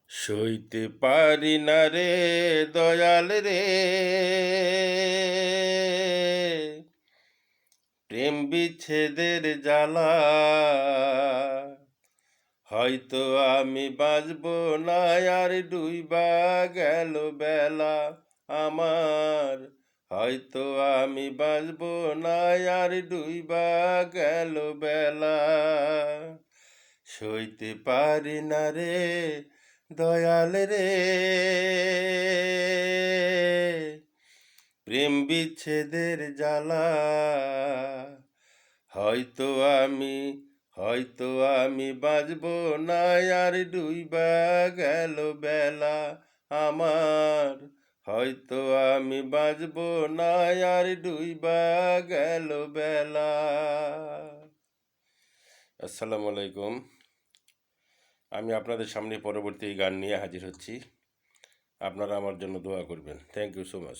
সইতে পারি না রে দয়াল রে, প্রেম বিচ্ছেদের জ্বালা। হয়তো আমি বাঁচব না, আর ডুইবা গেল বেলা আমার। হয়তো আমি বাঁচব না, আর ডুইবা গেল বেলা। সইতে পারি না রে দয়াল রে, প্রেম বিচ্ছেদের জ্বালা। হয়তো আমি হয়তো আমি বাঁচব না, আর ডুইবা গেল বেলা আমার। হয়তো আমি বাঁচব না, আর ডুইবা গেল বেলা। আসসালামু আলাইকুম। আমি আপনাদের সামনে পরবর্তী গান নিয়ে হাজির হচ্ছি। আপনারা আমার জন্য দোয়া করবেন। Thank you so much.